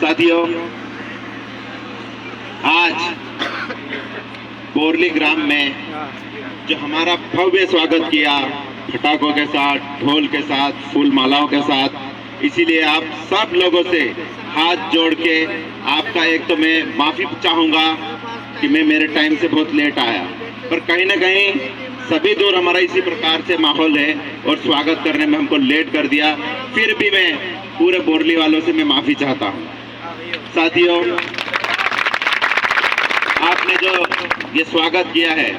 साथियों, आज बोरली ग्राम में जो हमारा भव्य स्वागत किया पटाखों के साथ, ढोल के साथ, फूल मालाओं के साथ, इसीलिए आप सब लोगों से हाथ जोड़ के आपका एक तो मैं माफी चाहूंगा कि मैं मेरे टाइम से बहुत लेट आया, पर कहीं ना कहीं सभी दूर हमारा इसी प्रकार से माहौल है और स्वागत करने में हमको लेट कर दिया। फिर भी मैं पूरे बोरली वालों से मैं माफी चाहता हूँ। साथियों, आपने जो ये स्वागत किया है,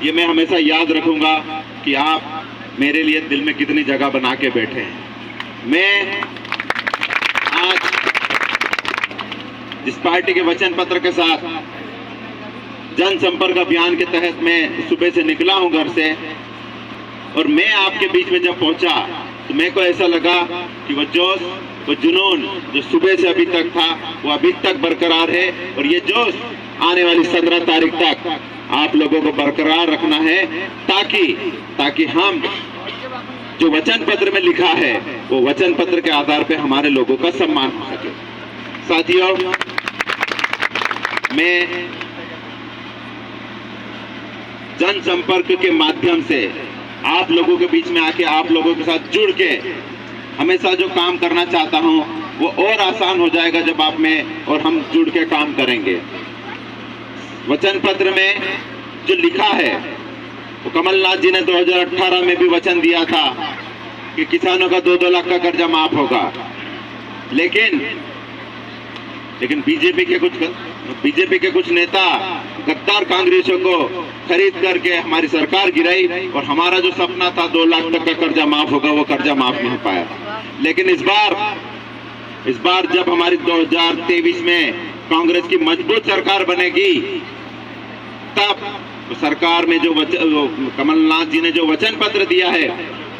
ये मैं हमेशा याद रखूंगा कि आप मेरे लिए दिल में कितनी जगह बना के बैठे हैं। मैं आज जिस पार्टी के वचन पत्र के साथ जनसंपर्क अभियान के तहत मैं सुबह से निकला हूं घर से, और मैं आपके बीच में जब पहुंचा तो मेरे को ऐसा लगा कि वो जोश, वो जुनून जो सुबह से अभी तक था वो अभी तक बरकरार है, और ये जोश आने वाली 17 तारीख तक आप लोगों को बरकरार रखना है, ताकि हम जो वचन पत्र में लिखा है वो वचन पत्र के आधार पे हमारे लोगों का सम्मान हो सके। साथियों, मैं जनसंपर्क के माध्यम से आप लोगों के बीच में आके आप लोगों के साथ जुड़ के हमेशा जो काम करना चाहता हूं वो और आसान हो जाएगा जब आप में और हम जुड़ के काम करेंगे। वचन पत्र में जो लिखा है वो कमलनाथ जी ने 2018 में भी वचन दिया था कि किसानों का 2-2 लाख का कर्जा माफ होगा, लेकिन बीजेपी के कुछ नेता गद्दार कांग्रेसियों को खरीद करके हमारी सरकार गिराई, और हमारा जो सपना था 2 लाख तक का कर्जा माफ होगा, वो कर्जा माफ नहीं हो पाया। लेकिन इस बार जब हमारी 2023 में कांग्रेस की मजबूत सरकार बनेगी, तब सरकार में जो कमलनाथ जी ने जो वचन पत्र दिया है,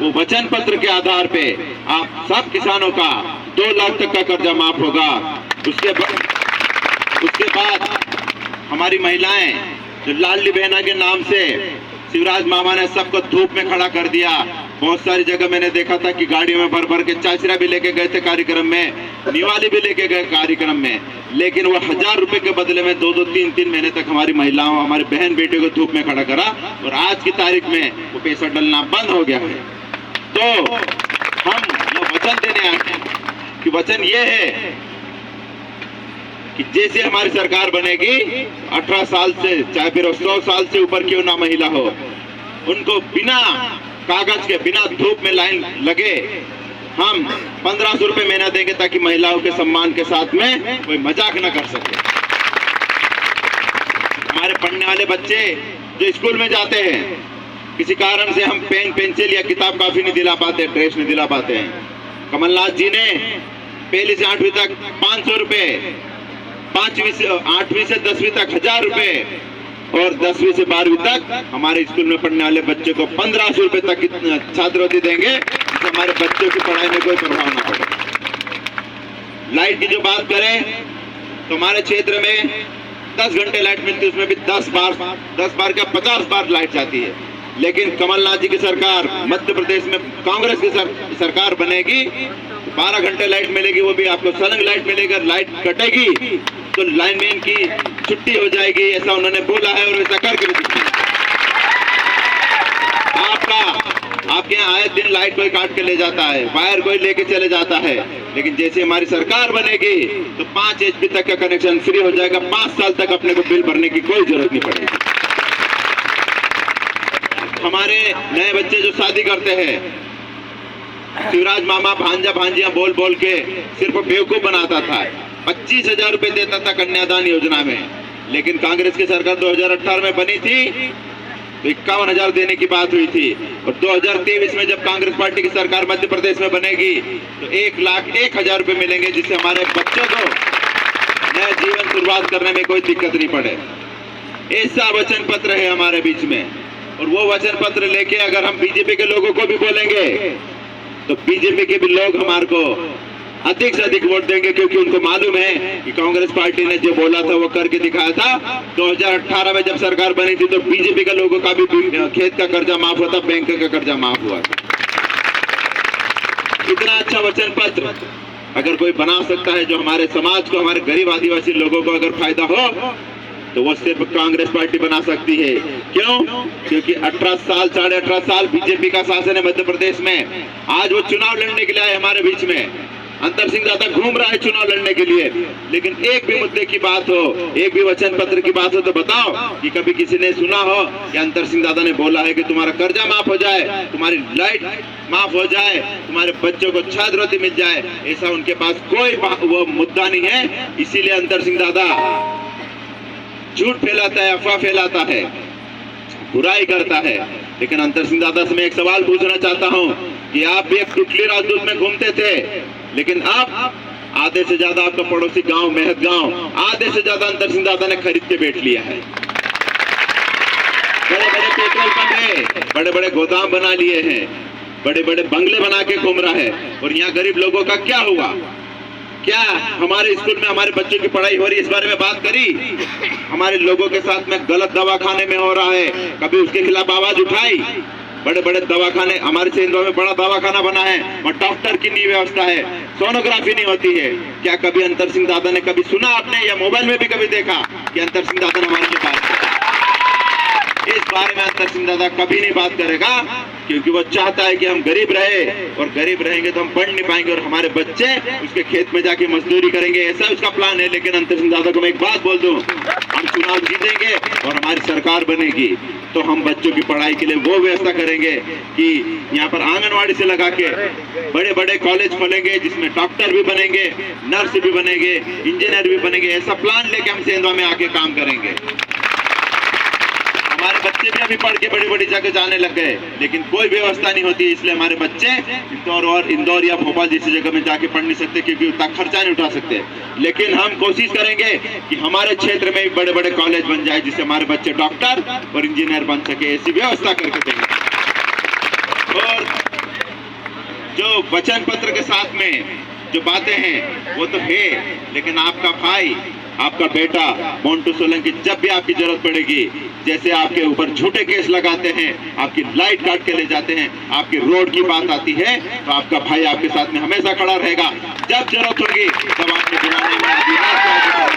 वो वचन पत्र के आधार पे आप सब किसानों का 2 लाख तक का कर्जा माफ होगा। उसके बाद हमारी महिलाएं जो लाडली बहना के नाम से शिवराज मामा ने सबको धूप में खड़ा कर दिया। बहुत सारी जगह मैंने देखा था कि गाड़ियों में भर भर के चाचरा भी लेके गए थे कार्यक्रम में, निवाली भी लेके गए कार्यक्रम में, लेकिन वो 1000 रुपए के बदले में 2-2, 3-3 महीने तक हमारी महिलाओं, हमारे बहन बेटियों को धूप में खड़ा करा, और आज की तारीख में वो पैसा डलना बंद हो गया है। तो हम ये वचन देने आए हैं कि वचन ये है कि जैसे हमारी सरकार बनेगी, 18 साल से चाहे फिर 100 साल से ऊपर क्यों ना महिला हो, उनको बिना कागज के, बिना धूप में लाइन लगे हम 1500 रुपए महीना देंगे, ताकि महिलाओं के सम्मान के साथ में कोई मजाक न कर सके। हमारे पढ़ने वाले बच्चे जो स्कूल में जाते हैं, किसी कारण से हम पेन, पेंसिल या किताब काफी नहीं दिला पाते, ड्रेस नहीं दिला पाते हैं, कमलनाथ जी ने 1वीं से 8वीं तक 500 रुपए, 8वीं से 10वीं तक 1000 रुपए, और 10वीं से 12वीं तक हमारे स्कूल में पढ़ने वाले बच्चों को 1500 रुपए तक छात्रवृत्ति देंगे, जिससे हमारे बच्चों की पढ़ाई में कोई प्रभाव ना पड़े। लाइट की जो बात करें तो हमारे क्षेत्र में 10 घंटे लाइट मिलती है, उसमें भी 10 बार क्या 50 बार लाइट जाती है। लेकिन कमलनाथ जी की सरकार, मध्य प्रदेश में कांग्रेस की सरकार बनेगी, 12 घंटे लाइट मिलेगी, वो भी आपको सलंग लाइट मिलेगी। लाइट कटेगी तो लाइनमैन की छुट्टी हो जाएगी, ऐसा उन्होंने बोला है और ऐसा करके भी दिखाया। आपके यहाँ आए दिन लाइट कोई काट के ले जाता है, वायर कोई लेके चले जाता है, लेकिन जैसे हमारी सरकार बनेगी तो 5 HP तक का कनेक्शन फ्री हो जाएगा। 5 साल तक अपने को बिल भरने की कोई जरूरत नहीं पड़ेगी। हमारे नए बच्चे जो शादी करते हैं, शिवराज मामा भांजा भांजियां बोल बोल के सिर्फ बेवकूफ बनाता था, 25,000 रुपए देता था कन्यादान योजना में, लेकिन कांग्रेस की सरकार 2018 में बनी थी तो 51,000 देने की बात हुई थी, और 2023 में जब कांग्रेस पार्टी की सरकार मध्य प्रदेश में बनेगी तो 1,01,000 रुपए मिलेंगे, जिससे हमारे बच्चों को नया जीवन शुरुआत करने में कोई दिक्कत नहीं पड़े। ऐसा वचन पत्र है हमारे बीच में, और वो वचन पत्र लेके अगर हम बीजेपी के लोगों को भी बोलेंगे तो बीजेपी के भी लोग हमारे को अधिक से अधिक वोट देंगे, क्योंकि उनको मालूम है कि कांग्रेस पार्टी ने जो बोला था वो करके दिखाया था। 2018 में जब सरकार बनी थी तो बीजेपी के लोगों का भी खेत का कर्जा माफ हुआ था, बैंक का कर्जा माफ हुआ था। इतना अच्छा वचन पत्र अगर कोई बना सकता है जो हमारे समाज को, हमारे गरीब आदिवासी लोगों को अगर फायदा हो, तो वो सिर्फ कांग्रेस पार्टी बना सकती है। क्यों? क्योंकि 18 साल, 18.5 साल बीजेपी का शासन है मध्य प्रदेश में। आज वो चुनाव लड़ने के लिए आए हमारे बीच में। अंतर सिंह दादा घूम रहा है चुनाव लड़ने के लिए, लेकिन एक भी मुद्दे की बात हो, एक भी वचन पत्र की बात हो तो बताओ कि कभी किसी ने सुना हो कि अंतर सिंह दादा ने बोला है कि तुम्हारा कर्जा माफ हो जाए, तुम्हारी लाइट माफ हो जाए, तुम्हारे बच्चों को छात्रवृत्ति मिल जाए। ऐसा उनके पास कोई वो मुद्दा नहीं है। इसीलिए अंतर सिंह दादा झूठ फैलाता है, अफवाह फैलाता है, बुराई करता है। लेकिन अंतर सिंह दादा से मैं एक सवाल पूछना चाहता हूं कि आप भी एक टुटली राजदूत में घूमते थे, लेकिन अब आधे से ज्यादा आपका पड़ोसी गांव मेहत गांव आधे से ज्यादा अंतर सिंह दादा ने खरीद के बैठ लिया है। बड़े बड़े पेट्रोल पंप है, बड़े बड़े गोदाम बना लिए हैं, बड़े बड़े बंगले बना के घूम रहा है। और यहाँ गरीब लोगों का क्या हुआ? क्या हमारे स्कूल में हमारे बच्चों की पढ़ाई हो रही है? इस बारे में बात करी? हमारे लोगों के साथ में गलत दवाखाने में हो रहा है, कभी उसके खिलाफ आवाज उठाई? बड़े बड़े दवाखाने, हमारे सेंधवा में बड़ा दवाखाना बना है, वहाँ डॉक्टर की नहीं व्यवस्था है, सोनोग्राफी नहीं होती है। क्या कभी अंतर सिंह दादा ने कभी सुना आपने, या मोबाइल में भी कभी देखा कि अंतर सिंह दादा ने हमारे लिए बात की? इस बारे में अंतर सिंह दादा कभी नहीं बात करेगा, क्योंकि वो चाहता है कि हम गरीब रहे, और गरीब रहेंगे तो हम पढ़ नहीं पाएंगे और हमारे बच्चे उसके खेत में जाके मजदूरी करेंगे, ऐसा उसका प्लान है। लेकिन अंतर सिंह दादा को मैं एक बात बोल दूं, हम चुनाव जीतेंगे और हमारी सरकार बनेगी तो हम बच्चों की पढ़ाई के लिए वो व्यवस्था करेंगे कि यहाँ पर आंगनवाड़ी से लगा के बड़े बड़े कॉलेज खोलेंगे, जिसमें डॉक्टर भी बनेंगे, नर्स भी बनेंगे, इंजीनियर भी बनेंगे। ऐसा प्लान लेके हम सेंधवा में आके काम करेंगे। हमारे बच्चे भी अभी पढ़ के बड़ी बड़ी जगह जाने लग गए, लेकिन कोई व्यवस्था नहीं होती, इसलिए हमारे बच्चे इंदौर या भोपाल जैसी जगह में जाके पढ़ नहीं सकते, क्योंकि उतना खर्चा नहीं उठा सकते। लेकिन हम कोशिश करेंगे कि हमारे क्षेत्र में भी बड़े बड़े कॉलेज बन जाए, जिससे हमारे बच्चे डॉक्टर और इंजीनियर बन सके, ऐसी व्यवस्था करके देंगे। और जो वचन पत्र के साथ में जो बातें हैं वो तो है, लेकिन आपका भाई, आपका बेटा मोंटू सोलंकी जब भी आपकी जरूरत पड़ेगी, जैसे आपके ऊपर झूठे केस लगाते हैं, आपकी लाइट काट के ले जाते हैं, आपकी रोड की बात आती है, तो आपका भाई आपके साथ में हमेशा खड़ा रहेगा। जब जरूरत होगी तब आपके बुलाने में काम करेगा।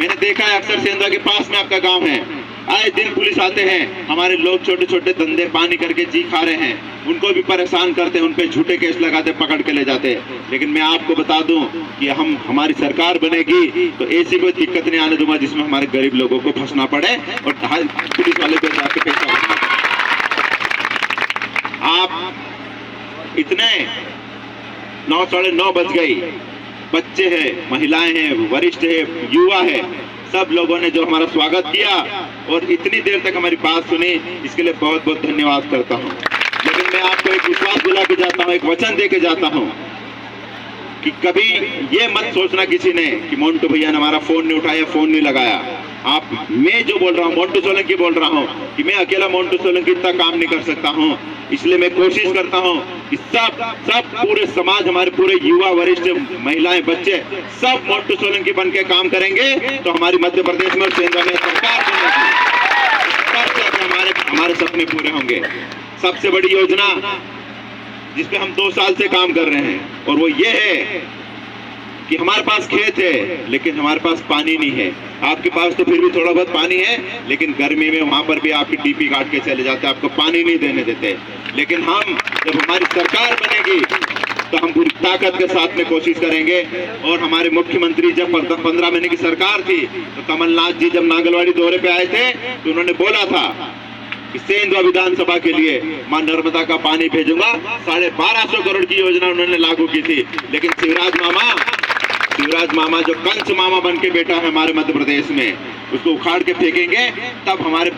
मैंने देखा है अक्सर सेंधवा के पास में आपका गांव है, आए दिन पुलिस आते हैं, हमारे लोग छोटे छोटे धंधे पानी करके जी खा रहे हैं, उनको भी परेशान करते हैं, उन पे झूठे केस लगाते, पकड़ के ले जाते हैं। लेकिन मैं आपको बता दूं कि हमारी सरकार बनेगी तो ऐसी कोई दिक्कत नहीं आने दूंगा जिसमें हमारे गरीब लोगों को फंसना पड़े और पुलिस वाले को जाके पैसा भरना पड़े। आप इतने 9, 9:30 बज गई, बच्चे हैं, महिलाएं हैं, वरिष्ठ है, युवा है, सब लोगों ने जो हमारा स्वागत किया और इतनी देर तक हमारी बात सुनी, इसके लिए बहुत बहुत धन्यवाद करता हूं। लेकिन मैं आपको एक विश्वास दिला के जाता हूं, एक वचन दे के जाता हूं कि कभी ये मत सोचना किसी ने कि मोंटू भैया ने हमारा फोन नहीं उठाया, फोन नहीं लगाया। मैं जो बोल रहा हूँ, मोंटू सोलंकी बोल रहा हूँ कि मैं अकेला मोंटू सोलंकी इतना काम नहीं कर सकता हूँ, इसलिए मैं कोशिश करता हूँ कि सब पूरे समाज, हमारे पूरे युवा, वरिष्ठ, महिलाएं, बच्चे सब मोंटू सोलंकी बन के काम करेंगे तो हमारी मध्य प्रदेश में सेंधवा में सरकार बनेगी, हमारे सपने पूरे होंगे। सबसे बड़ी योजना जिसपे हम 2 साल से काम कर रहे हैं और वो ये है कि हमारे पास खेत है लेकिन हमारे पास पानी नहीं है। आपके पास तो फिर भी थोड़ा बहुत पानी है, लेकिन गर्मी में वहां पर भी आपकी डीपी काट के चले जाते हैं, आपको पानी नहीं देने देते। लेकिन हम जब हमारी सरकार बनेगी तो हम पूरी ताकत के साथ में कोशिश करेंगे। और हमारे मुख्यमंत्री जब 15 महीने की सरकार थी तो कमलनाथ जी जब नांगलवाड़ी दौरे पे आए थे तो उन्होंने बोला था कि सेंधवा विधानसभा के लिए मां नर्मदा का पानी भेजूंगा। 1250 करोड़ की योजना उन्होंने लागू की थी। लेकिन शिवराज मामा जो कंस मामा बन के बैठा है हमारे मध्य प्रदेश में, उसको उखाड़ के फेंकेंगे तब हमारे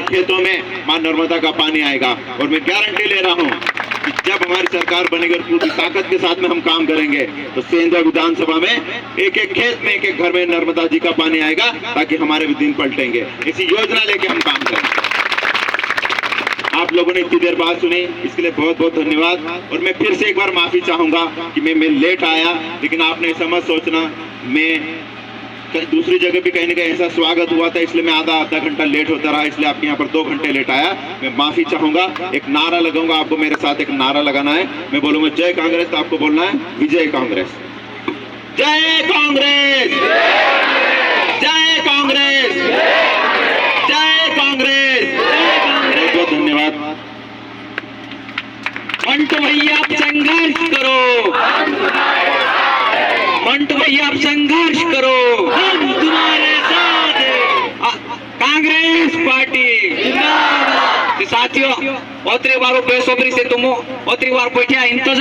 खेतों में मां नर्मदा का पानी आएगा। और मैं गारंटी ले रहा हूं कि जब हमारी सरकार बनेगी और पूरी ताकत के साथ में हम काम करेंगे तो सेंधवा विधानसभा में एक एक खेत में, एक एक घर में नर्मदा जी का पानी आएगा, ताकि हमारे भी दिन पलटेंगे। इसी योजना लेके हम काम करेंगे। आप लोगों ने इतनी देर बात सुनी, इसके लिए बहुत बहुत धन्यवाद। और मैं फिर से एक बार माफी चाहूंगा कि मैं लेट आया, लेकिन आपने ऐसा मत सोचना। मैं दूसरी जगह भी कहीं ना कहीं ऐसा स्वागत हुआ था, इसलिए मैं आधा घंटा लेट होता रहा, इसलिए आपके यहाँ पर 2 घंटे लेट आया। मैं माफी चाहूंगा। एक नारा लगाऊंगा, आपको मेरे साथ एक नारा लगाना है। मैं बोलूंगा जय कांग्रेस, तो आपको बोलना है विजय कांग्रेस, जय कांग्रेस, जय कांग्रेस, जय कांग्रेस। बहुत बहुत धन्यवाद। मंटू भैया आप संघर्ष करो, मंटू भैया आप संघर्ष करो, हम तुम्हारे साथ हैं। कांग्रेस पार्टी जिंदाबाद। साथियों, ओतरी बार बेसब्री से तुम ओतरी बार बैठे इंतजार